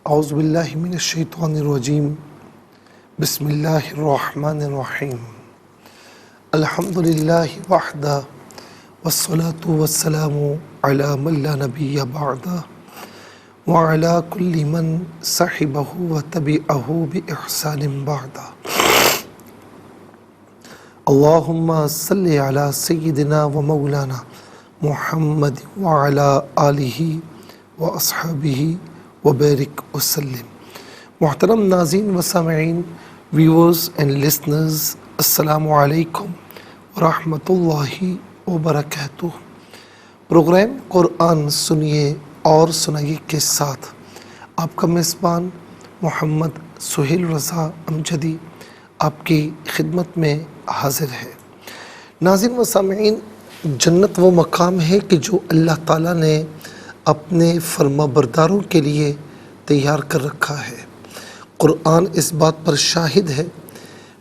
اعوذ باللہ من الشیطان الرجیم بسم اللہ الرحمن الرحیم الحمدللہ وحدہ والصلاة والسلام علی من لا نبی بعدہ وعلی کل من صحبہ وتبعہ بإحسان بعدہ اللہم صلی علی سیدنا و مولانا محمد وعلی آلہ واصحابہ وبارک وسلم۔ محترم ناظرین و سامعین، ویورز اینڈ لسنرز، السلام علیکم ورحمۃ اللہ وبرکاتہ۔ پروگرام قرآن سنیے اور سنائیے کے ساتھ آپ کا میزبان محمد سہیل رضا امجدی آپ کی خدمت میں حاضر ہے۔ ناظرین و سامعین، جنت وہ مقام ہے کہ جو اللہ تعالیٰ نے اپنے فرما برداروں کے لیے تیار کر رکھا ہے۔ قرآن اس بات پر شاہد ہے،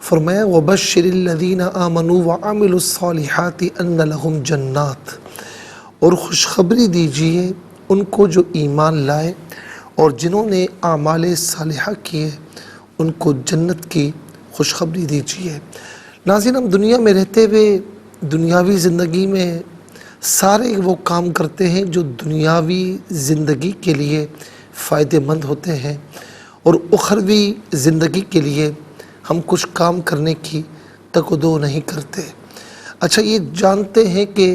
فرمایا وَبَشِّرِ الَّذِينَ آمَنُوا وَعَمِلُوا الصَّالِحَاتِ أَنَّ لَهُمْ جَنَّاتٍ، اور خوشخبری دیجیے ان کو جو ایمان لائے اور جنہوں نے اعمال صالحہ کیے، ان کو جنت کی خوشخبری دیجیے۔ ناظرین، ہم دنیا میں رہتے ہوئے دنیاوی زندگی میں سارے وہ کام کرتے ہیں جو دنیاوی زندگی کے لیے فائدہ مند ہوتے ہیں، اور اخروی زندگی کے لیے ہم کچھ کام کرنے کی تک و دو نہیں کرتے۔ اچھا، یہ جانتے ہیں کہ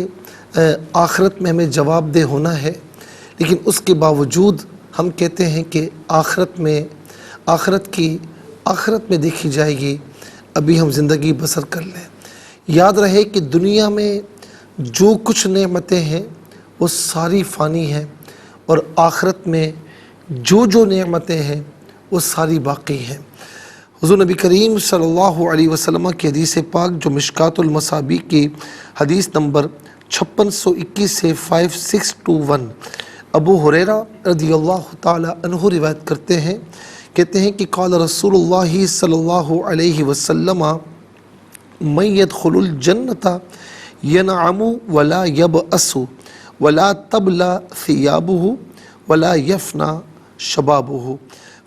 آخرت میں ہمیں جواب دہ ہونا ہے، لیکن اس کے باوجود ہم کہتے ہیں کہ آخرت میں دیکھی جائے گی، ابھی ہم زندگی بسر کر لیں۔ یاد رہے کہ دنیا میں جو کچھ نعمتیں ہیں وہ ساری فانی ہیں، اور آخرت میں جو نعمتیں ہیں وہ ساری باقی ہیں۔ حضور نبی کریم صلی اللہ علیہ وسلم کی حدیث پاک جو مشکات المصابیح کی حدیث نمبر 5621 سے 5621 ابو ہریرہ رضی اللہ تعالی عنہ روایت کرتے ہیں، کہتے ہیں کہ قال رسول اللہ صلی اللہ علیہ وسلم من يدخل الجنۃ ینعم ولا یبأس ولا تبلی ثیابہ ولا یفنی شبابہ۔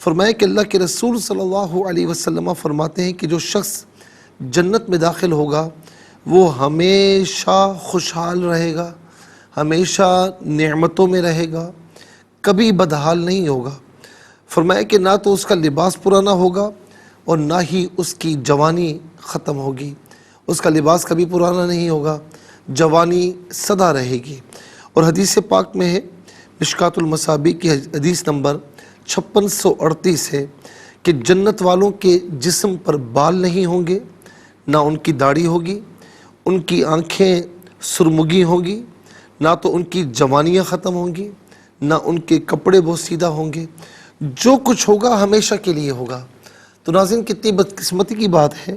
فرمایا کہ اللہ کے رسول صلی اللہ علیہ وسلم فرماتے ہیں کہ جو شخص جنت میں داخل ہوگا وہ ہمیشہ خوشحال رہے گا، ہمیشہ نعمتوں میں رہے گا، کبھی بدحال نہیں ہوگا۔ فرمایا کہ نہ تو اس کا لباس پرانا ہوگا اور نہ ہی اس کی جوانی ختم ہوگی۔ اس کا لباس کبھی پرانا نہیں ہوگا، جوانی سدا رہے گی۔ اور حدیث پاک میں ہے، مشکات المصابیح کی حدیث نمبر 5638 ہے کہ جنت والوں کے جسم پر بال نہیں ہوں گے، نہ ان کی داڑھی ہوگی، ان کی آنکھیں سرمگی ہوں گی، نہ تو ان کی جوانیاں ختم ہوں گی، نہ ان کے کپڑے بوسیدہ ہوں گے۔ جو کچھ ہوگا ہمیشہ کے لیے ہوگا۔ تو ناظرین، کتنی بدقسمتی کی بات ہے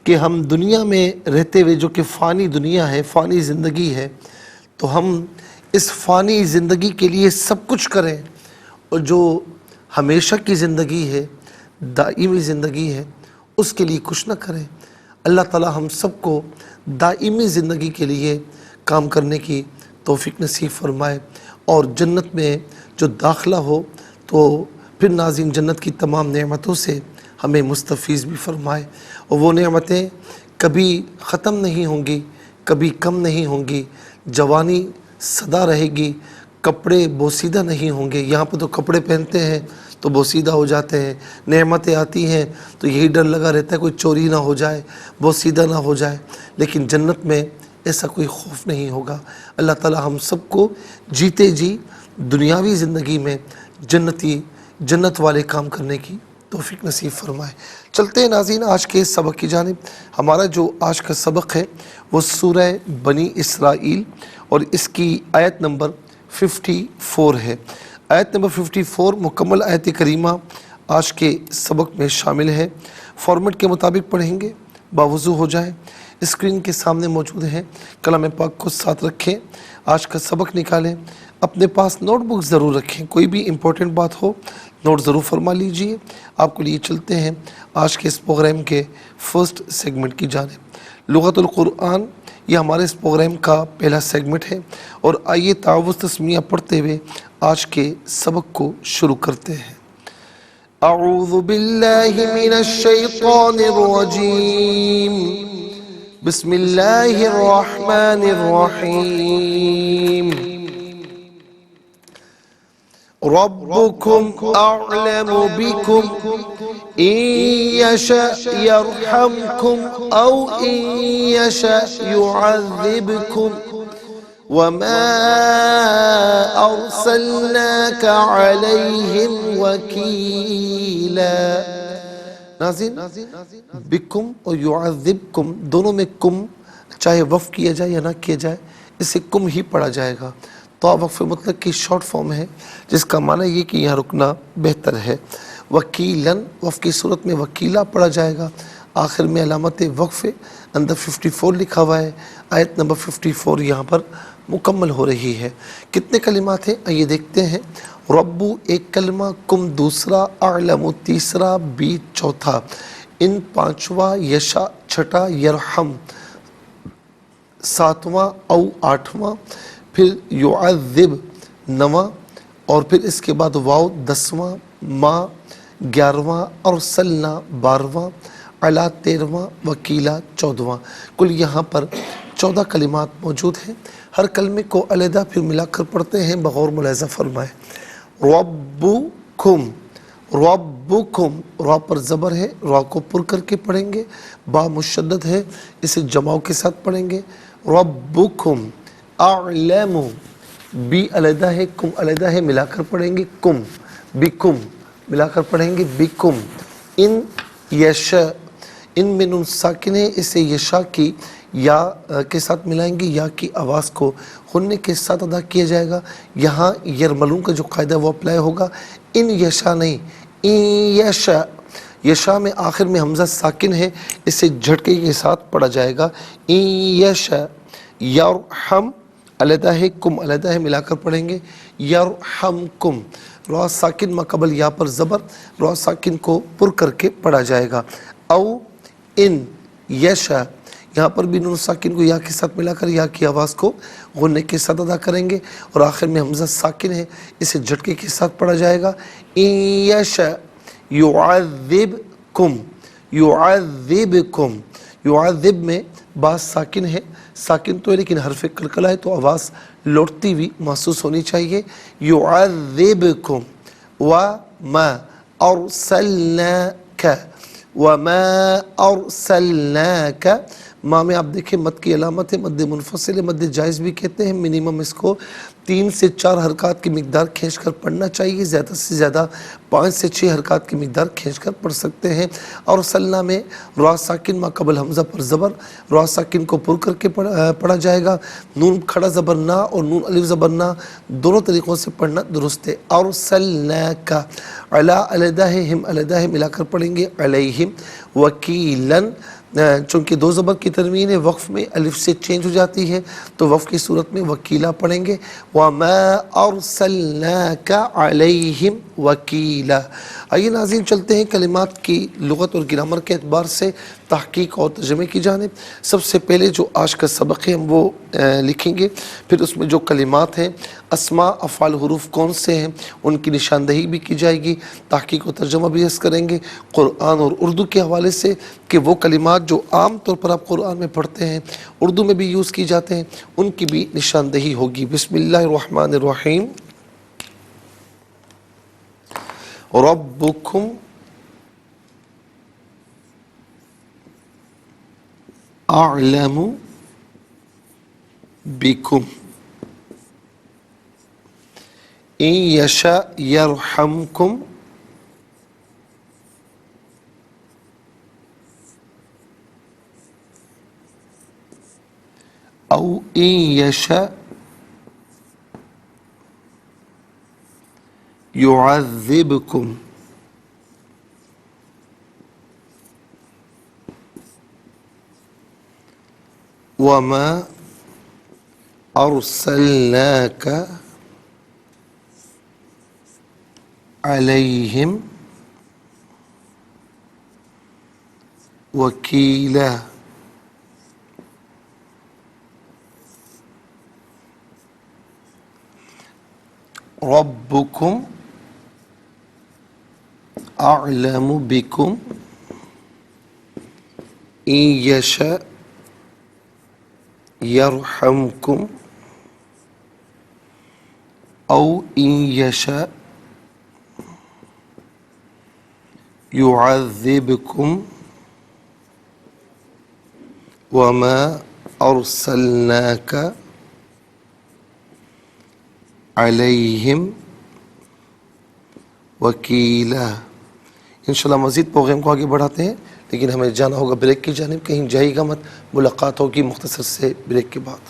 کہ ہم دنیا میں رہتے ہوئے، جو کہ فانی دنیا ہے، فانی زندگی ہے، تو ہم اس فانی زندگی کے لیے سب کچھ کریں، اور جو ہمیشہ کی زندگی ہے، دائمی زندگی ہے، اس کے لیے کچھ نہ کریں۔ اللہ تعالی ہم سب کو دائمی زندگی کے لیے کام کرنے کی توفیق نصیب فرمائے، اور جنت میں جو داخلہ ہو تو پھر ناظرین جنت کی تمام نعمتوں سے ہمیں مستفیض بھی فرمائے، اور وہ نعمتیں کبھی ختم نہیں ہوں گی، کبھی کم نہیں ہوں گی، جوانی سدا رہے گی، کپڑے بوسیدہ نہیں ہوں گے۔ یہاں پہ تو کپڑے پہنتے ہیں تو بوسیدہ ہو جاتے ہیں، نعمتیں آتی ہیں تو یہی ڈر لگا رہتا ہے کوئی چوری نہ ہو جائے، بوسیدہ نہ ہو جائے، لیکن جنت میں ایسا کوئی خوف نہیں ہوگا۔ اللہ تعالی ہم سب کو جیتے جی دنیاوی زندگی میں جنت والے کام کرنے کی توفیق نصیب فرمائے۔ چلتے ہیں ناظرین آج کے سبق کی جانب۔ ہمارا جو آج کا سبق ہے وہ سورہ بنی اسرائیل، اور اس کی آیت نمبر 54 ہے۔ آیت نمبر 54 مکمل آیت کریمہ آج کے سبق میں شامل ہے۔ فارمیٹ کے مطابق پڑھیں گے، باوضو ہو جائیں۔ اسکرین کے سامنے موجود ہیں، کلام پاک کو ساتھ رکھیں، آج کا سبق نکالیں، اپنے پاس نوٹ بک ضرور رکھیں، کوئی بھی امپورٹنٹ بات ہو نوٹ ضرور فرما لیجئے۔ آپ کو لیے چلتے ہیں آج کے اس پروگرام کے فرسٹ سیگمنٹ کی جانب۔ لغت القرآن یہ ہمارے اس پروگرام کا پہلا سیگمنٹ ہے، اور آئیے تعوذ تسمیہ پڑھتے ہوئے آج کے سبق کو شروع کرتے ہیں۔ أعوذ بالله من الشيطان الرجيم بسم الله الرحمن الرحيم ربكم أعلم بكم إن يشاء يرحمكم أو إن يشاء يعذبكم وما أرسلناك عليهم وكيلا. ناظرین، بکم اور یعذبکم دونوں میں کم چاہے وقف کیا جائے یا نہ کیا جائے اسے کم ہی پڑھا جائے گا. تو وقف مطلق کی شارٹ فارم ہے جس کا معنی یہ کہ یہاں رکنا بہتر ہے. وکیلن وقف کی صورت میں وکیلا پڑھا جائے گا. آخر میں علامت وقف اندر 54 لکھا ہوا ہے. آیت نمبر 54 یہاں پر مکمل ہو رہی ہے. کتنے کلمات ہیں آئیے دیکھتے ہیں. ربو ایک کلمہ، کم دوسرا، اعلم تیسرا، بی چوتھا، ان پانچواں، یشا چھٹا، یرحم ساتواں او آٹھواں، پھر یعذب نواں، اور پھر اس کے بعد واو 10واں، ما 11واں، ارسلنا 12واں، علا 13واں، وکیلا 14واں. کل یہاں پر 14 کلمات موجود ہیں. ہر کلمے کو علیحدہ پھر ملا کر پڑھتے ہیں بغور ملاحظہ فرمائے. ربکم، ربکم را پر زبر ہے، را کو پر کر کے پڑھیں گے. با مشدد ہے، اسے جماؤ کے ساتھ پڑھیں گے. ربکم اعلم، بی علیحدہ ہے، کم علیحدہ ہے، ملا کر پڑھیں گے. کم بکم ملا کر پڑھیں گے. بکم. ان یشا، ان میں نون ساکن ہے، اسے یشا کی یا کے ساتھ ملائیں گے. یا کی آواز کو غنّے کے ساتھ ادا کیا جائے گا. یہاں یرملون کا جو قاعدہ وہ اپلائی ہوگا. ان یشا نہیں، ان یشا. یشا میں آخر میں حمزہ ساکن ہے، اسے جھٹکے کے ساتھ پڑھا جائے گا. ان یشا. یرحم علیحدہ ہے، کم علیحدہ ہے، ملا کر پڑھیں گے. یرحمکم. را ساکن ما قبل یا پر زبر، را ساکن کو پر کر کے پڑھا جائے گا. او ان یشا، یہاں پر بھی نون ساکن کو یا کے ساتھ ملا کر یا کی آواز کو غنّے کے ساتھ ادا کریں گے. اور آخر میں حمزہ ساکن ہے، اسے جھٹکے کے ساتھ پڑھا جائے گا. ان یشا یعذبکم، یعذبکم. یعذب میں با ساکن ہے، ساکن تو ہے لیکن حرف کلکلہ ہے، تو آواز لوٹتی ہوئی محسوس ہونی چاہیے. یعذبکم وما ارسلناک، وما ارسلناک. ماں میں آپ دیکھیں مد کی علامت ہے، مد منفصل ہے، مد جائز بھی کہتے ہیں. منیمم اس کو 3 سے 4 حرکات کی مقدار کھینچ کر پڑھنا چاہیے. زیادہ سے زیادہ 5 سے 6 حرکات کی مقدار کھینچ کر پڑھ سکتے ہیں. اور سلنا میں را ساکن ما قبل حمزہ پر زبر، را ساکن کو پر کر کے پڑھا جائے گا. نون کھڑا زبر نہ اور نون الف زبر نہ دونوں طریقوں سے پڑھنا درست ہے. اور سلناک، علا علیحدہ ہے، ہم علیحدہ ہے، ملا کر پڑھیں گے. علیہم وکیلن. چونکہ 2 زبر کی تنوین ہے، وقف میں الف سے چینج ہو جاتی ہے، تو وقف کی صورت میں وکیلا پڑھیں گے. وما ارسلناک علیہم وکیلا. آئیے ناظرین چلتے ہیں کلمات کی لغت اور گرامر کے اعتبار سے تحقیق اور ترجمے کی جانب. سب سے پہلے جو آج کا سبق ہے ہم وہ لکھیں گے، پھر اس میں جو کلمات ہیں، اسماء افعال حروف کون سے ہیں ان کی نشاندہی بھی کی جائے گی. تحقیق و ترجمہ بھی عرض کریں گے قرآن اور اردو کے حوالے سے، کہ وہ کلمات جو عام طور پر آپ قرآن میں پڑھتے ہیں، اردو میں بھی یوز کی جاتے ہیں، ان کی بھی نشاندہی ہوگی. بسم اللہ الرحمن الرحیم. ربکم اعلم بکم ان یشاء یرحمکم او ان یشاء یعذبکم. وما ارسلناک علیہم وکیلا. ربکم أعلم بكم إن يشاء يرحمكم أو إن يشاء يعذبكم وما أرسلناك عليهم وکیلا۔ انشاءاللہ مزید پروگرام کو آگے بڑھاتے ہیں، لیکن ہمیں جانا ہوگا بریک کی جانب، کہیں جائے گا مت، ملاقات ہوگی مختصر سے بریک کے بعد۔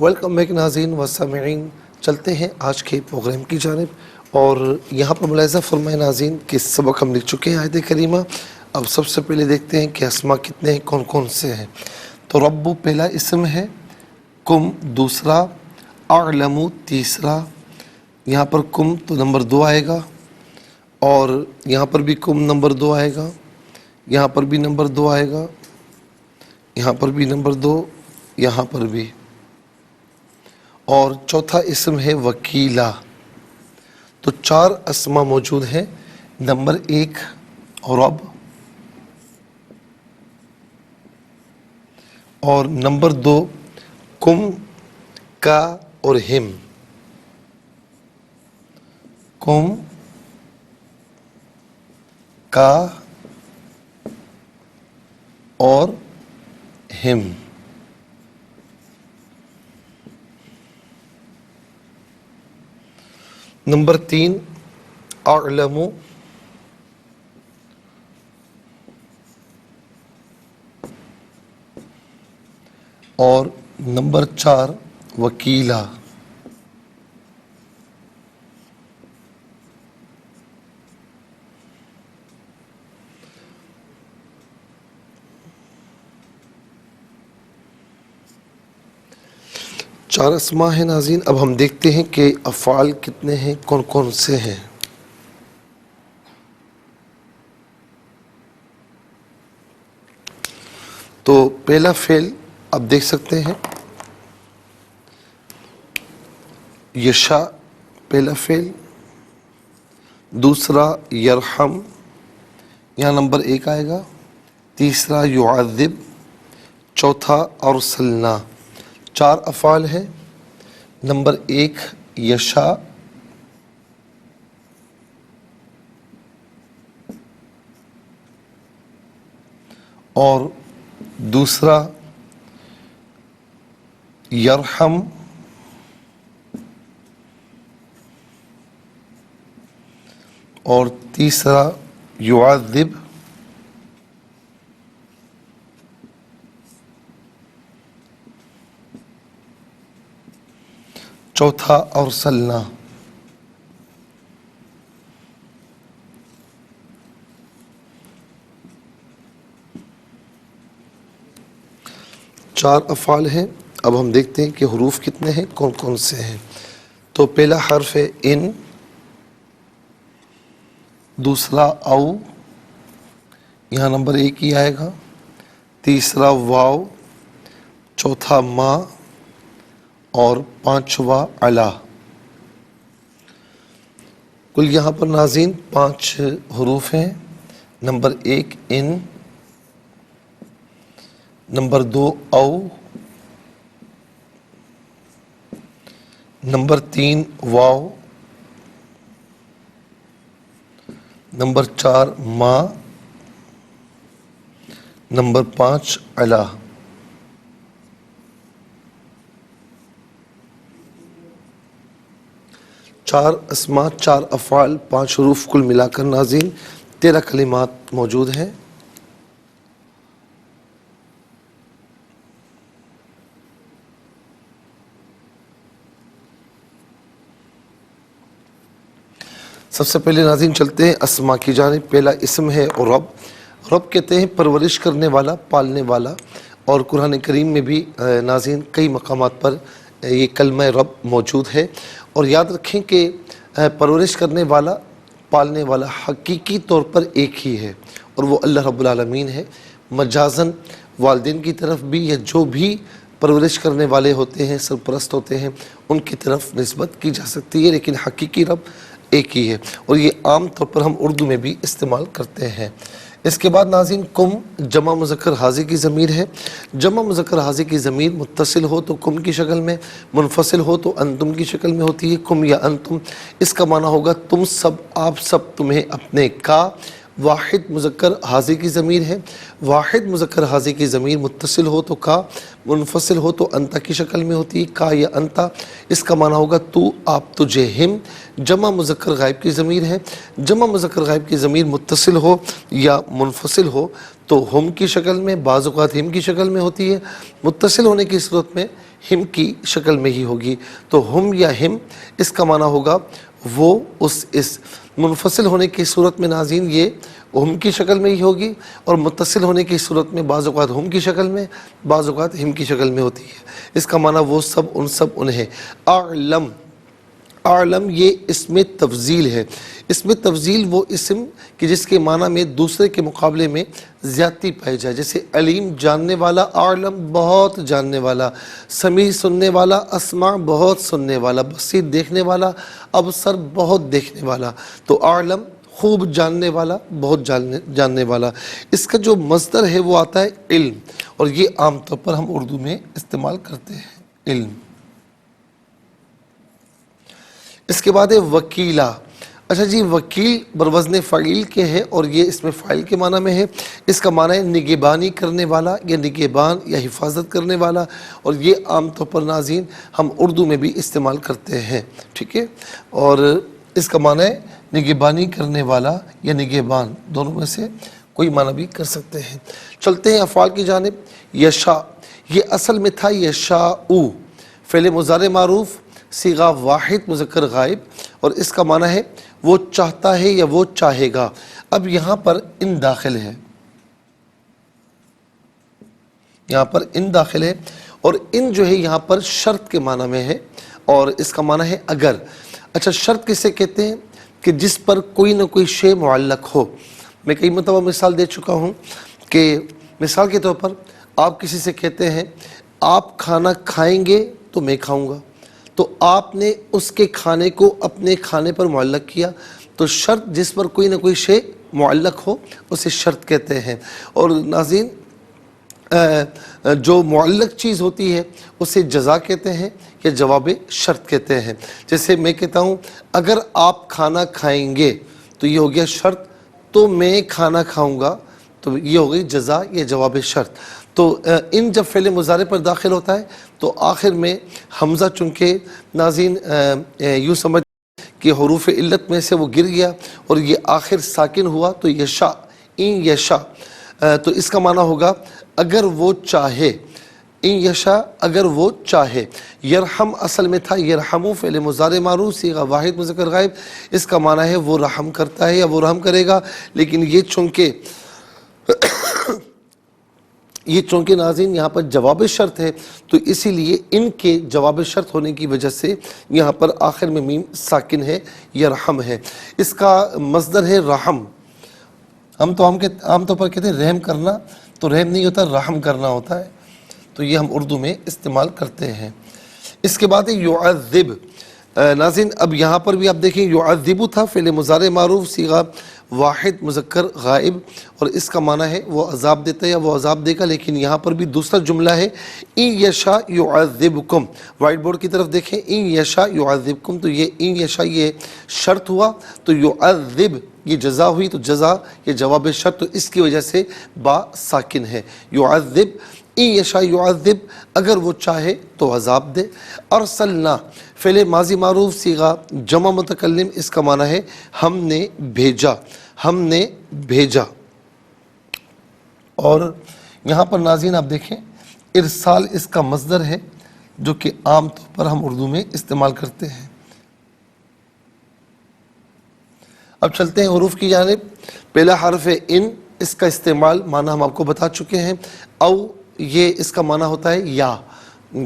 ویلکم بیک ناظرین و سامعین، چلتے ہیں آج کے پروگرام کی جانب، اور یہاں پر ملاحظہ فرمائے ناظرین کہ سبق ہم لکھ چکے ہیں آیت کریمہ۔ اب سب سے پہلے دیکھتے ہیں کہ اسما کتنے ہیں، کون کون سے ہیں۔ تو رب پہلا اسم ہے، کم دوسرا، اعلم تیسرا، یہاں پر کم تو نمبر 2 آئے گا، اور یہاں پر بھی کم نمبر 2 آئے گا، یہاں پر بھی نمبر 2 آئے گا، یہاں پر بھی نمبر 2، یہاں پر بھی، اور چوتھا اسم ہے وکیلا۔ تو 4 اسما موجود ہیں۔ نمبر 1 رب، اور نمبر 2 کم کا اور ہم، کم کا اور ہم۔ نمبر 3 اعلم، اور نمبر 4 وکیلا۔ چار اسما ہیں ناظرین۔ اب ہم دیکھتے ہیں کہ افعال کتنے ہیں، کون کون سے ہیں۔ تو پہلا فعل اب دیکھ سکتے ہیں، یشا پہلا فعل، دوسرا یرحم، یہاں نمبر 1 آئے گا، تیسرا یعذب، چوتھا ارسلنا۔ 4 افعال ہیں۔ نمبر 1 یشا، اور دوسرا یرحم، اور تیسرا یعذب، چوتھا ارسلنا۔ چار افعال ہیں۔ اب ہم دیکھتے ہیں کہ حروف کتنے ہیں، کون کون سے ہیں۔ تو پہلا حرف ہے ان، دوسرا او، یہاں نمبر 1 ہی آئے گا، تیسرا واو، چوتھا ما، اور 5واں علا۔ کل یہاں پر ناظرین 5 حروف ہیں۔ نمبر 1 ان، نمبر 2 او، نمبر 3 واو، نمبر 4 ما، نمبر 5 علا۔ چار اسما، 4 افعال، 5 حروف، کل ملا کر ناظرین 13 کلمات موجود ہیں۔ سب سے پہلے ناظرین چلتے ہیں اسما کی جانب۔ پہلا اسم ہے رب۔ رب کہتے ہیں پرورش کرنے والا، پالنے والا، اور قرآن کریم میں بھی ناظرین کئی مقامات پر یہ کلمہ رب موجود ہے۔ اور یاد رکھیں کہ پرورش کرنے والا، پالنے والا حقیقی طور پر ایک ہی ہے، اور وہ اللہ رب العالمین ہے۔ مجازن والدین کی طرف بھی، یا جو بھی پرورش کرنے والے ہوتے ہیں، سرپرست ہوتے ہیں، ان کی طرف نسبت کی جا سکتی ہے، لیکن حقیقی رب ایک ہی ہے، اور یہ عام طور پر ہم اردو میں بھی استعمال کرتے ہیں۔ اس کے بعد ناظرین کم جمع مذکر حاضر کی ضمیر ہے۔ جمع مذکر حاضر کی ضمیر متصل ہو تو کم کی شکل میں، منفصل ہو تو انتم کی شکل میں ہوتی ہے، کم یا انتم۔ اس کا معنی ہوگا تم سب، آپ سب، تمہیں، اپنے۔ کا واحد مذکر حاضر کی ضمیر ہے۔ واحد مذکر حاضر کی ضمیر متصل ہو تو کا، منفصل ہو تو انتا کی شکل میں ہوتی ہے، کا یا انتا۔ اس کا معنی ہوگا تو، آپ، تجھے، ہم۔ جمع مذکر غائب کی ضمیر ہے۔ جمع مذکر غائب کی ضمیر متصل ہو یا منفصل ہو تو ہم کی شکل میں، بعض اوقات ہم کی شکل میں ہوتی ہے۔ متصل ہونے کی صورت میں ہم کی شکل میں ہی ہوگی، تو ہم یا ہم۔ اس کا معنی ہوگا وہ، اس۔ منفصل ہونے کی صورت میں ناظرین یہ ہم کی شکل میں ہی ہوگی، اور متصل ہونے کی صورت میں بعض اوقات ہم کی شکل میں، بعض اوقات ہم کی شکل میں ہوتی ہے۔ اس کا معنی وہ سب، ان سب، انہیں۔ اعلم، اعلم یہ اسم تفضیل ہے۔ اسم تفضیل وہ اسم کہ جس کے معنی میں دوسرے کے مقابلے میں زیادتی پائی جائے، جیسے علیم جاننے والا، اعلم بہت جاننے والا، سمیع سننے والا، اسمع بہت سننے والا، بصیر دیکھنے والا، ابصر بہت دیکھنے والا۔ تو اعلم خوب جاننے والا، بہت جاننے والا۔ اس کا جو مصدر ہے وہ آتا ہے علم، اور یہ عام طور پر ہم اردو میں استعمال کرتے ہیں، علم۔ اس کے بعد ہے وکیلا۔ اچھا جی، وکیل بروزن فعیل کے ہے، اور یہ اس میں فاعل کے معنی میں ہے۔ اس کا معنی ہے نگہبانی کرنے والا، یا نگہبان، یا حفاظت کرنے والا، اور یہ عام طور پر ناظرین ہم اردو میں بھی استعمال کرتے ہیں، ٹھیک ہے۔ اور اس کا معنی ہے نگہبانی کرنے والا یا نگہبان، دونوں میں سے کوئی معنی بھی کر سکتے ہیں۔ چلتے ہیں افعال کی جانب۔ یشاء، یہ اصل میں تھا یشاء، فعل مضارع معروف، صیغہ واحد مذکر غائب، اور اس کا معنی ہے وہ چاہتا ہے یا وہ چاہے گا۔ اب یہاں پر ان داخل ہے، یہاں پر ان داخل ہے، اور ان جو ہے یہاں پر شرط کے معنی میں ہے، اور اس کا معنی ہے اگر۔ اچھا، شرط کسے کہتے ہیں؟ کہ جس پر کوئی نہ کوئی شے معلق ہو۔ میں کئی مرتبہ مثال دے چکا ہوں کہ مثال کے طور پر آپ کسی سے کہتے ہیں آپ کھانا کھائیں گے تو میں کھاؤں گا، تو آپ نے اس کے کھانے کو اپنے کھانے پر معلق کیا، تو شرط جس پر کوئی نہ کوئی شے معلق ہو اسے شرط کہتے ہیں۔ اور ناظرین جو معلق چیز ہوتی ہے اسے جزا کہتے ہیں یا جواب شرط کہتے ہیں۔ جیسے میں کہتا ہوں اگر آپ کھانا کھائیں گے تو یہ ہو گیا شرط، تو میں کھانا کھاؤں گا تو یہ ہو گئی جزا یا جواب شرط۔ تو ان جب فعل مضارع پر داخل ہوتا ہے تو آخر میں حمزہ چونکہ ناظرین یوں سمجھ کہ حروف علت میں سے وہ گر گیا اور یہ آخر ساکن ہوا، تو یشا، این یشا، تو اس کا معنی ہوگا اگر وہ چاہے، این یشا اگر وہ چاہے۔ یرحم اصل میں تھا یرحمو، فعل مضارع معروف، صیغہ واحد مذکر غائب، اس کا معنی ہے وہ رحم کرتا ہے یا وہ رحم کرے گا، لیکن یہ چونکہ ناظرین یہاں پر جواب شرط ہے تو اسی لیے ان کے جواب شرط ہونے کی وجہ سے یہاں پر آخر میں میم ساکن ہے، یرحم ہے۔ اس کا مصدر ہے رحم۔ ہم عام طور پر کہتے ہیں رحم کرنا، تو رحم نہیں ہوتا، رحم کرنا ہوتا ہے، تو یہ ہم اردو میں استعمال کرتے ہیں۔ اس کے بعد ہے یعذب۔ ناظرین اب یہاں پر بھی آپ دیکھیں یعذب تھا، فعل مضارع معروف، صیغہ واحد مذکر غائب، اور اس کا معنی ہے وہ عذاب دیتا ہے یا وہ عذاب دے گا، لیکن یہاں پر بھی دوسرا جملہ ہے ان یشاء یعذبکم۔ وائٹ بورڈ کی طرف دیکھیں، ان یشاء یعذبکم، تو یہ ان یشاء یہ شرط ہوا، تو یعذب یہ جزا ہوئی، تو جزا یہ جواب شرط، تو اس کی وجہ سے با ساکن ہے۔ یعذب، ان یشاء یعذب، اگر وہ چاہے تو عذاب دے۔ ارسلنا، فعل ماضی معروف، صیغہ جمع متکلم، اس کا معنی ہے ہم نے بھیجا، ہم نے بھیجا۔ اور یہاں پر ناظرین آپ دیکھیں ارسال اس کا مصدر ہے جو کہ عام طور پر ہم اردو میں استعمال کرتے ہیں۔ اب چلتے ہیں حروف کی جانب۔ پہلا حرف ہے ان، اس کا استعمال معنی ہم آپ کو بتا چکے ہیں۔ او، یہ اس کا معنی ہوتا ہے یا،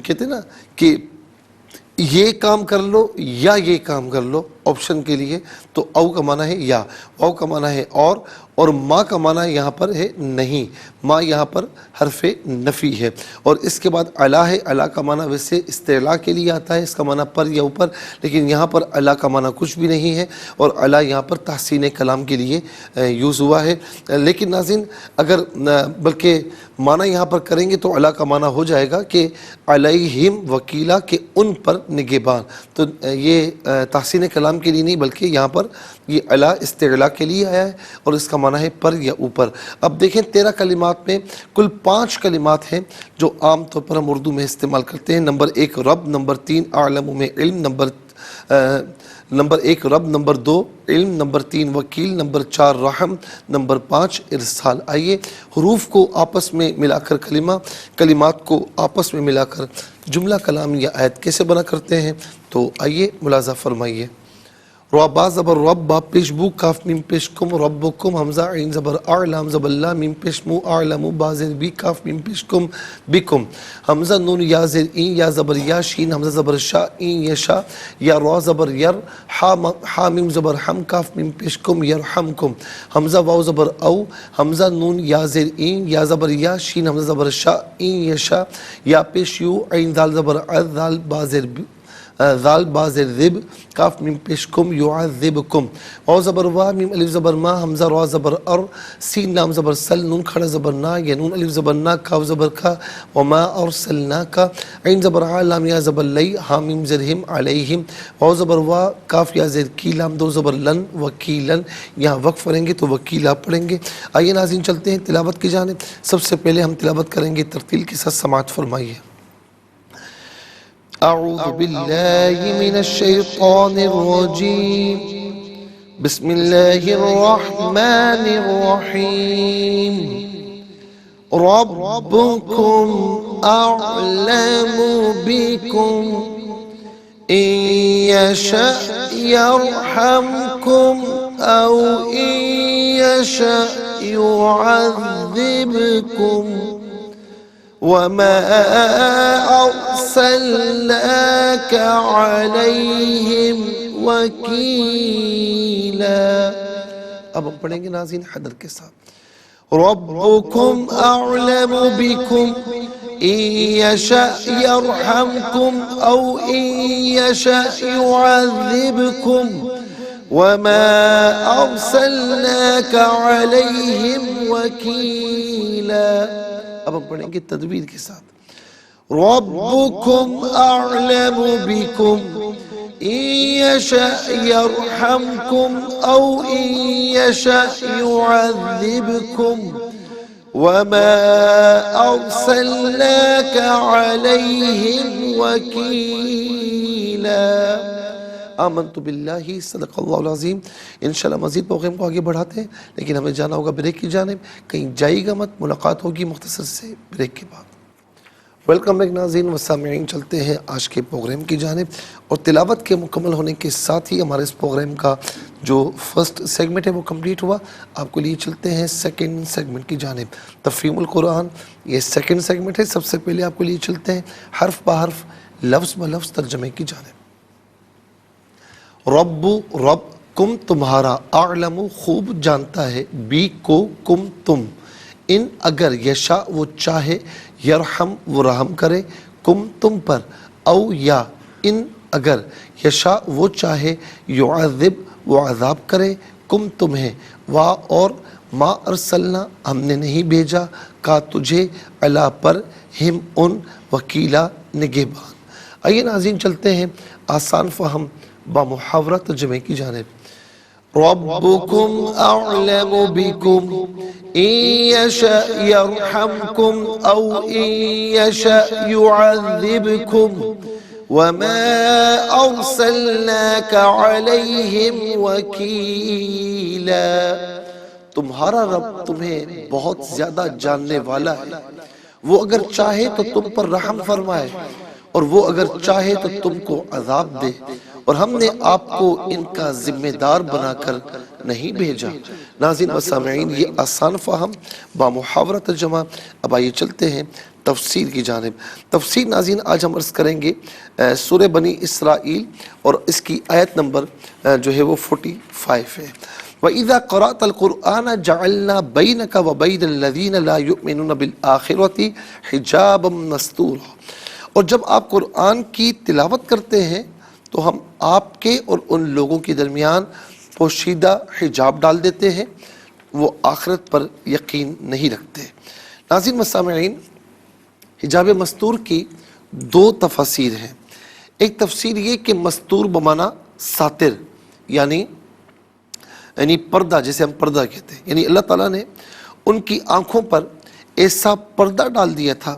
کہتے ہیں نا کہ یہ کام کر لو یا یہ کام کر لو آپشن کے لیے، تو او کا معنی ہے یا، واو کا معنی ہے اور ما کا معنی یہاں پر ہے نہیں، ما یہاں پر حرف نفی ہے، اور اس کے بعد علا ہے، علا کا معنی ویسے استعلا کے لیے آتا ہے، اس کا معنی پر یا اوپر، لیکن یہاں پر علا کا معنی کچھ بھی نہیں ہے، اور علا یہاں پر تحسین کلام کے لیے یوز ہوا ہے۔ لیکن ناظرین اگر بلکہ معنی یہاں پر کریں گے تو علا کا معنی ہو جائے گا کہ علیہم وکیلا، کہ ان پر نگہبان، تو یہ تحسین کلام کے لیے نہیں بلکہ یہاں پر یہ علا استعلا کے لیے آیا ہے، اور اس کا معنی ہے پر یا اوپر۔ اب دیکھیں 13 کلمات میں کل 5 کلمات ہیں جو عام طور پر ہم اردو میں استعمال کرتے ہیں۔ نمبر 1 رب، نمبر 3 اعلم میں علم، نمبر 1 رب، نمبر 2 علم، نمبر 3 وکیل، نمبر 4 رحم، نمبر 5 ارسال۔ آئیے حروف کو آپس میں ملا کر کلمات کو آپس میں ملا کر جملہ کلام یا آیت کیسے بنا کرتے ہیں، تو آئیے ملاحظہ فرمائیے۔ ربا زبر رب، با پیش بو، کاف میم پیش کم، ربکم، حمزہ عین زبر اعلام زبر لا، میم پیش مو، اعلمو، با زیر بی، کاف میم پیش کم، بکم، حمزہ نون یا زیر این، یا زبر یا، شین حمزہ زبر شا، این یشا، یا را زبر یر، حا میم زبر ہم، کاف میم پیش کم، یرحمکم، حمزہ واو زبر او، حمزہ نون یا زیر این، یا زبر یا، شین حمزہ زبر شا، این یشا، یا پیش یو، عین دال زبر عذ، دال با زیر بی، ذال با زیر ذب، کاف میم پیش کم، یعذبکم، واو زبر وا، میم الف زبر ما، حمزہ را زبر ار، سین لام زبر سل، نون کھڑا زبر نا، یا نون الف زبر نا، کاف زبر کا، وما ارسلناک، عین زبر عا، لام یا زبر لی، ہا میم زر ہم، علیہم، واو زبر وا، کاف یا زیر کی، لام دو زبر لن، وکیلن، یہاں وقف پڑھیں گے تو وکیلا پڑھیں گے۔ آئیے ناظرین چلتے ہیں تلاوت کی جانب۔ سب سے پہلے ہم تلاوت کریں گے، ترتیل کے ساتھ سماعت فرمائیے۔ اعوذ باللہ من الشیطان الرجیم، بسم اللہ الرحمن الرحیم، ربکم اعلم بکم، ان یشأ یرحمکم او ان یشأ یعذبکم، وما أرسلناك عليهم وكيلا۔ اب ہم پڑھیں گے ناظرین حدر کے ساتھ۔ ربكم أعلم بكم إن يشأ يرحمكم أو إن يشأ يعذبكم، وما أرسلناك عليهم وكيلا۔ اب ہم پڑھیں گے تدویر کے ساتھ۔ ربکم اعلم بکم ان یشأ یرحمکم او ان یشأ یعذبکم، وما ارسلناک علیہم وکیلا۔ آمنت باللہ، صدق اللہ العظیم۔ انشاءاللہ مزید پروگرام کو آگے بڑھاتے ہیں، لیکن ہمیں جانا ہوگا بریک کی جانب، کہیں جائے گا مت، ملاقات ہوگی مختصر سے بریک کے بعد۔ ویلکم بیک ناظرین و سامعین، چلتے ہیں آج کے پروگرام کی جانب، اور تلاوت کے مکمل ہونے کے ساتھ ہی ہمارے اس پروگرام کا جو فرسٹ سیگمنٹ ہے وہ کمپلیٹ ہوا۔ آپ کو لیے چلتے ہیں سیکنڈ سیگمنٹ کی جانب، تفہیم القرآن، یہ سیکنڈ سیگمنٹ ہے۔ سب سے پہلے آپ کو لیے چلتے ہیں حرف بہ حرف، لفظ بہ لفظ ترجمے کی جانب۔ رب، رب، کم تمہارا، اعلم خوب جانتا ہے، بی کو کم تم، ان اگر، یشا وہ چاہے، یرحم وہ رحم کرے، کم تم پر، او یا ان اگر، یشا وہ چاہے، یعذب وہ عذاب کرے، کم تمہیں، وا اور، ما ارسلنا ہم نے نہیں بھیجا، کا تجھے، علا پر، ہم ان، وکیلا نگہبان۔ آئیے ناظرین چلتے ہیں آسان فہم با محاورہ ترجمے کی جانب۔ ربکم اعلم بکم ان یشأ یرحمکم او ان یشأ یعذبکم، وما ارسلناک علیہم وکیلا۔ تمہارا رب تمہیں بہت زیادہ جاننے والا ہے، وہ اگر چاہے تو تم پر رحم فرمائے، اور وہ اگر چاہے تو تم کو عذاب دے، اور ہم نے آپ کو ان کا ذمہ دار بنا کر نہیں بھیجا۔ ناظرین و سامعین، یہ آسان فہم با محاورہ ترجمہ۔ اب آئیے چلتے ہیں تفسیر کی جانب۔ تفسیر ناظرین آج ہم عرض کریں گے سورہ بنی اسرائیل، اور اس کی آیت نمبر جو ہے وہ 45 ہے۔ وَإِذَا قَرَأْتَ الْقُرْآنَ جَعَلْنَا بَيْنَكَ وَبَيْنَ الَّذِينَ لَا يُؤْمِنُونَ بِالْآخِرَةِ حِجَابًا مَسْتُورًا، اور جب آپ قرآن کی تلاوت کرتے ہیں تو ہم آپ کے اور ان لوگوں کے درمیان پوشیدہ حجاب ڈال دیتے ہیں، وہ آخرت پر یقین نہیں رکھتے۔ ناظرین و سامعین، حجاب مستور کی دو تفاسیر ہیں۔ ایک تفسیر یہ کہ مستور بمانا ساتر، یعنی پردہ، جسے ہم پردہ کہتے ہیں، یعنی اللہ تعالیٰ نے ان کی آنکھوں پر ایسا پردہ ڈال دیا تھا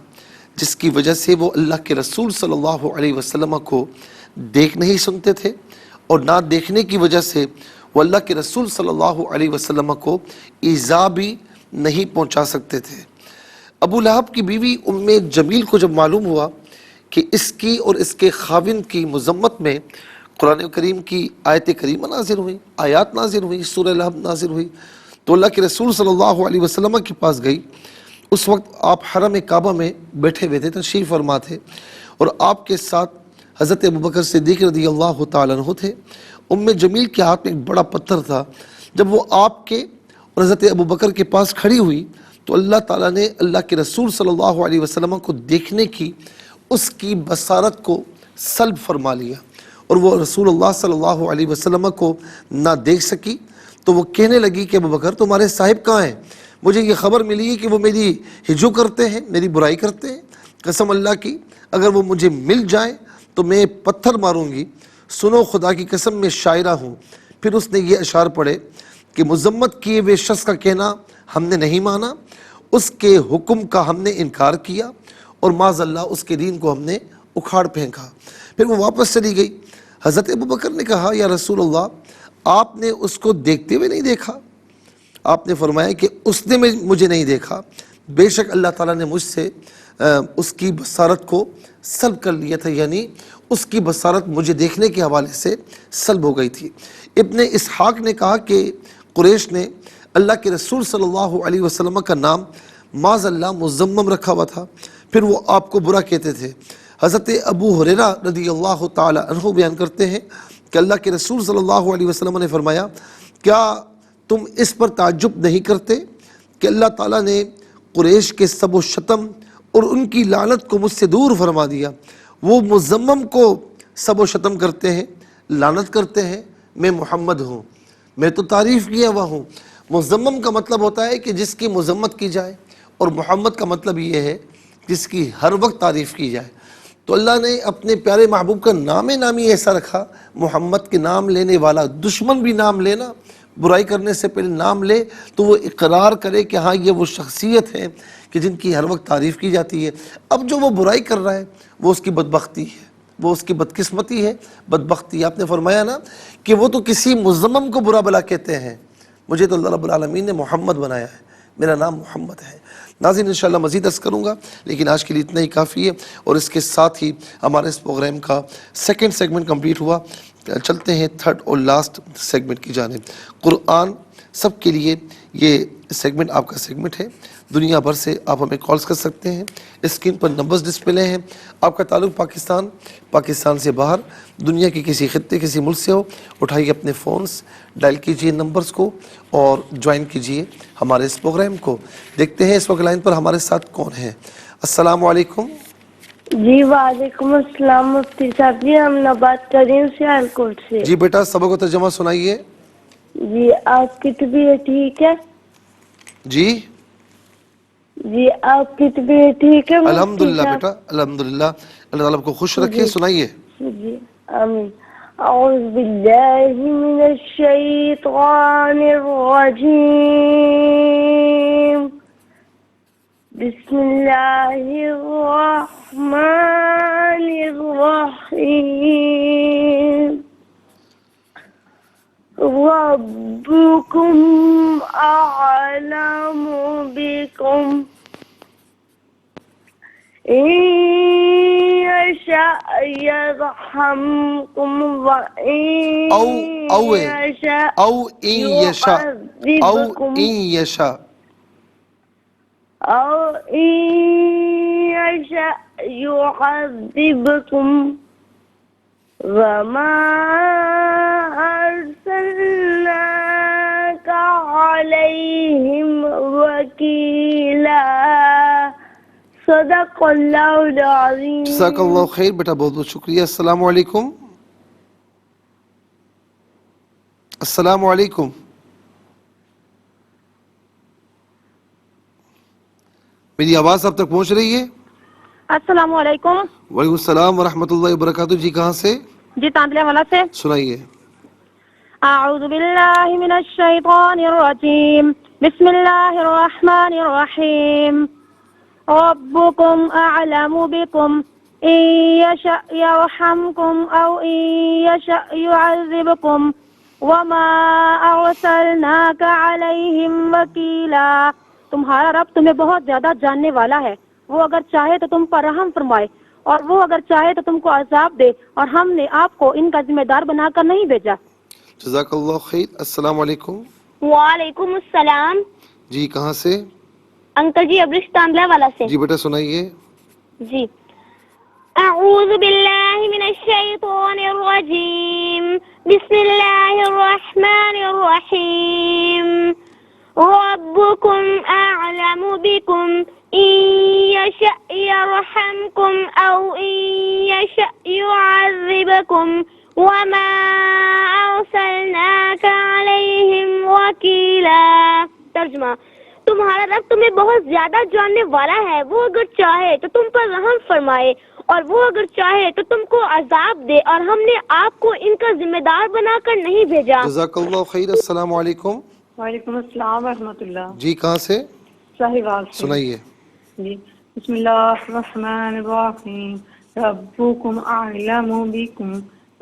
جس کی وجہ سے وہ اللہ کے رسول صلی اللہ علیہ وسلم کو دیکھ نہیں سنتے تھے، اور نہ دیکھنے کی وجہ سے وہ اللہ کے رسول صلی اللہ علیہ وسلم کو ایذا بھی نہیں پہنچا سکتے تھے۔ ابو لہب کی بیوی ام جمیل کو جب معلوم ہوا کہ اس کی اور اس کے خاوند کی مذمت میں قرآن کریم کی آیت کریمہ نازل ہوئی، آیات نازل ہوئی، سورہ لہب نازل ہوئی، تو اللہ کے رسول صلی اللہ علیہ وسلم کے پاس گئی۔ اس وقت آپ حرم کعبہ میں بیٹھے ہوئے تھے، تشریف فرما تھے، اور آپ کے ساتھ حضرت ابوبکر صدیق رضی اللہ تعالیٰ عنہ تھے۔ ام جمیل کے ہاتھ میں ایک بڑا پتھر تھا۔ جب وہ آپ کے اور حضرت ابوبکر کے پاس کھڑی ہوئی تو اللہ تعالیٰ نے اللہ کے رسول صلی اللہ علیہ وسلم کو دیکھنے کی اس کی بصارت کو سلب فرما لیا، اور وہ رسول اللہ صلی اللہ علیہ وسلم کو نہ دیکھ سکی۔ تو وہ کہنے لگی کہ ابوبکر تمہارے صاحب کہاں ہیں؟ مجھے یہ خبر ملی ہے کہ وہ میری ہجو کرتے ہیں، میری برائی کرتے ہیں۔ قسم اللہ کی اگر وہ مجھے مل جائیں تو میں پتھر ماروں گی۔ سنو خدا کی قسم میں شاعرہ ہوں۔ پھر اس نے یہ اشعار پڑھے کہ مذمت کیے ہوئے شخص کا کہنا ہم نے نہیں مانا، اس کے حکم کا ہم نے انکار کیا، اور معاذ اللہ اس کے دین کو ہم نے اکھاڑ پھینکا۔ پھر وہ واپس چلی گئی۔ حضرت ابوبکر نے کہا یا رسول اللہ، آپ نے اس کو دیکھتے ہوئے نہیں دیکھا؟ آپ نے فرمایا کہ اس نے مجھے نہیں دیکھا، بے شک اللہ تعالیٰ نے مجھ سے اس کی بصارت کو سلب کر لیا تھا، یعنی اس کی بصارت مجھے دیکھنے کے حوالے سے سلب ہو گئی تھی۔ ابن اسحاق نے کہا کہ قریش نے اللہ کے رسول صلی اللہ علیہ وسلم کا نام معاذ اللہ مذمم رکھا ہوا تھا، پھر وہ آپ کو برا کہتے تھے۔ حضرت ابو ہریرہ رضی اللہ تعالی عنہ بیان کرتے ہیں کہ اللہ کے رسول صلی اللہ علیہ وسلم نے فرمایا، کیا تم اس پر تعجب نہیں کرتے کہ اللہ تعالیٰ نے قریش کے سب و شتم اور ان کی لعنت کو مجھ سے دور فرما دیا؟ وہ مذمم کو سب و شتم کرتے ہیں، لعنت کرتے ہیں، میں محمد ہوں، میں تو تعریف کیا ہوا ہوں۔ مذمم کا مطلب ہوتا ہے کہ جس کی مذمت کی جائے، اور محمد کا مطلب یہ ہے جس کی ہر وقت تعریف کی جائے۔ تو اللہ نے اپنے پیارے محبوب کا نام نامی ایسا رکھا، محمد کے نام لینے والا دشمن بھی نام لینا، برائی کرنے سے پہلے نام لے تو وہ اقرار کرے کہ ہاں یہ وہ شخصیت ہے کہ جن کی ہر وقت تعریف کی جاتی ہے۔ اب جو وہ برائی کر رہا ہے وہ اس کی بدبختی ہے، وہ اس کی بدقسمتی ہے، بدبختی۔ آپ نے فرمایا نا کہ وہ تو کسی مذمم کو برا بلا کہتے ہیں، مجھے تو اللہ رب العالمین نے محمد بنایا ہے، میرا نام محمد ہے۔ ناظرین انشاءاللہ مزید عرض کروں گا، لیکن آج کے لیے اتنا ہی کافی ہے، اور اس کے ساتھ ہی ہمارے اس پروگرام کا سیکنڈ سیگمنٹ کمپلیٹ ہوا۔ چلتے ہیں تھرڈ اور لاسٹ سیگمنٹ کی جانب۔ قرآن سب کے لیے یہ سیگمنٹ آپ کا سیگمنٹ ہے۔ دنیا بھر سے آپ ہمیں کالز کر سکتے ہیں، اسکرین پر نمبرز ڈسپلے ہیں۔ آپ کا تعلق پاکستان سے باہر، دنیا کے کسی خطے کسی ملک سے ہو، اٹھائیے اپنے فونز، ڈائل کیجئے نمبرز کو اور جوائن کیجئے ہمارے اس پروگرام کو۔ دیکھتے ہیں اس وقت لائن پر ہمارے ساتھ کون ہیں۔ السلام علیکم۔ جی وعلیکم السلام مفتی صاحب جی، ہم نبات کر رہے ہیں سیالکوٹ سے۔ جی بیٹا سبق و ترجمہ سنائیے۔ جی آپ کی طبیعت ٹھیک ہے؟ جی جی آپ کی طبیعت ٹھیک ہے مفتی الحمدللہ صاحب؟ بیٹا الحمدللہ، اللہ تعالیٰ آپ کو خوش رکھے۔ سنائیے۔ جی آمین۔ اعوذ باللہ من الشیطان الرجیم، بسم اللہ الرحمن الرحیم۔ ربکم اعلم بکم ان یشاء یرحمکم وان او یشاء او ان یشاء او یعذبکم ان یشاء او ان یشاء یعذبکم وما ارسلناک عليهم وكيلا صدق الله العظيم. جزاک اللہ خیر بیٹا، بہت بہت شکریہ. السلام علیکم. السلام علیکم. میری آواز اب تک پہنچ رہی ہے؟ السلام علیکم. وعلیکم السلام ورحمۃ اللہ وبرکاتہ. جی کہاں سے؟ جی تاندلے والا سے. سنائیے. اعوذ باللہ من الشیطان الرجیم. بسم اللہ الرحمن الرحیم. ربکم اعلم بکم ان یشأ یرحمکم او ان یشأ یعذبکم وما ارسلناک علیہم وکیلا. تمہارا رب تمہیں بہت زیادہ جاننے والا ہے. وہ اگر چاہے تو تم پر رحم فرمائے اور وہ اگر چاہے تو تم کو عذاب دے، اور ہم نے آپ کو ان کا ذمہ دار بنا کر نہیں بھیجا. جزاک اللہ خیر. السلام علیکم. وعلیکم السلام. جی کہاں سے؟ انکل جی ابرش تاندلہ والا سے. جی بیٹا سنائیے. جی اعوذ باللہ من الشیطان الرجیم. بسم اللہ الرحمن الرحیم. ربکم اعلم بکم ان یشأ یرحمکم او ان یشأ یعذبکم وما ارسلناک علیہم وکیلا. ترجمہ: تمہارا رب تمہیں بہت زیادہ جاننے والا ہے. وہ اگر چاہے تو تم پر رحم فرمائے اور وہ اگر چاہے تو تم کو عذاب دے، اور ہم نے آپ کو ان کا ذمہ دار بنا کر نہیں بھیجا. جزاک اللہ خیر. السلام علیکم. وعلیکم السلام ورحمۃ اللہ. جی کہاں سے؟ صاحبال سے. سنائیے. جی بسم اللہ الرحمن الرحیم. ربکم اعلم بکم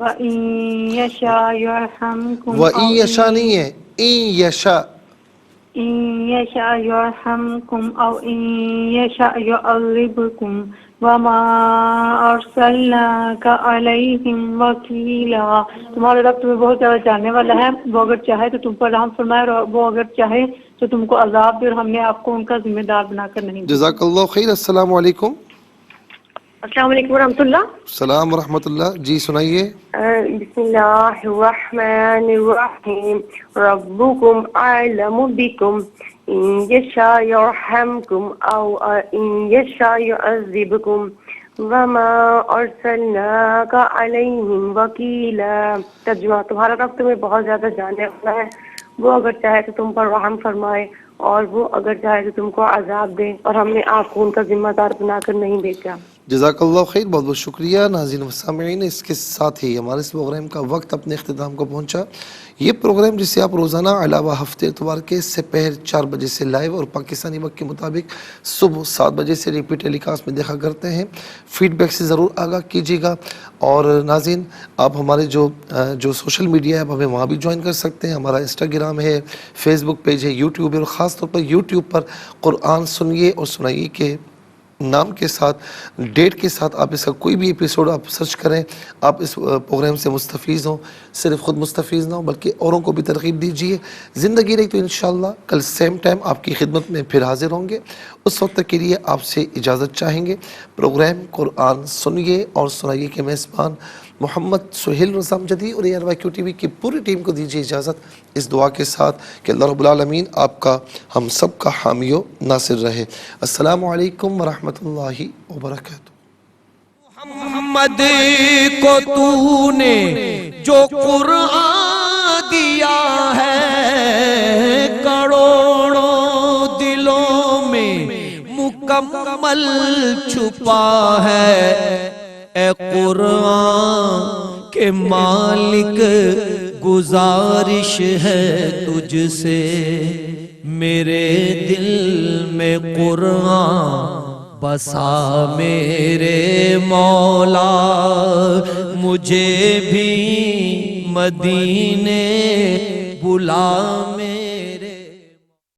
وَإِن يَشَاء يُرْحَمْكُمْ وَإِن یشاء نہیں ہے، إِن یشاء. إِن يَشَاء يُرْحَمْكُمْ أَوْ إِن يَشَاء يُعَذِّبْكُمْ وَمَا أَرْسَلْنَاكَ عَلَيْهِمْ وَكِيلًا. تمہارا رب تمہیں بہت زیادہ جاننے والا ہے. وہ اگر چاہے تو تم پر رحم فرمائے اور وہ اگر چاہے تو تم کو عذاب دے، اور ہم نے آپ کو ان کا ذمہ دار بنا کر نہیں بھیجا. جزاک اللہ خیر. السلام علیکم. السلام علیکم ورحمۃ اللہ. السلام ورحمۃ اللہ. جی سنائیے. بسم اللہ الرحمن الرحیم. ربکم اعلم بکم ان یشاء یرحمکم او ان یشاء یعذبکم وما ارسلناک علیہم وکیلا. ترجمہ: تمہارا رب تمہیں بہت زیادہ جاننے والا ہے. وہ اگر چاہے تو تم پر رحم فرمائے اور وہ اگر چاہے تو تم کو عذاب دے، اور ہم نے آپ کو ان کا ذمہ دار بنا کر نہیں بھیجا. جزاک اللہ خیر. بہت بہت شکریہ. ناظرین و سامعین، اس کے ساتھ ہی ہمارے اس پروگرام کا وقت اپنے اختتام کو پہنچا. یہ پروگرام جسے آپ روزانہ علاوہ ہفتے اتوار کے سپہر 4 بجے سے لائیو اور پاکستانی وقت کے مطابق صبح 7 بجے سے ریپیٹ ٹیلی کاسٹ میں دیکھا کرتے ہیں. فیڈ بیک سے ضرور آگاہ کیجیے گا. اور ناظرین، آپ ہمارے جو سوشل میڈیا ہے آپ ہمیں وہاں بھی جوائن کر سکتے ہیں. ہمارا انسٹاگرام ہے، فیس بک پیج ہے، یوٹیوب ہے، اور خاص طور پر یوٹیوب پر قرآن سنیے اور سنائیے کے نام کے ساتھ، ڈیٹ کے ساتھ آپ اس کا کوئی بھی ایپیسوڈ آپ سرچ کریں. آپ اس پروگرام سے مستفیض ہوں. صرف خود مستفیض نہ ہوں بلکہ اوروں کو بھی ترغیب دیجیے. زندگی رہی تو انشاءاللہ کل سیم ٹائم آپ کی خدمت میں پھر حاضر ہوں گے. اس وقت تک کے لیے آپ سے اجازت چاہیں گے. پروگرام قرآن سنیے اور سنائیے کے میزبان محمد سہیل رضا امجدی اور ARYQ TV کی پوری ٹیم کو دیجیے اجازت، اس دعا کے ساتھ کہ اللہ رب العالمین آپ کا، ہم سب کا حامی و ناصر رہے. السلام علیکم ورحمۃ اللہ وبرکاتہ. محمد کو تو نے جو قرآن دیا ہے، کروڑوں دلوں میں مکمل چھپا ہے. اے قرآن کے مالک گزارش ہے تجھ سے، میرے دل میں قرآن بسا میرے مولا. مجھے بھی مدینے بلا میں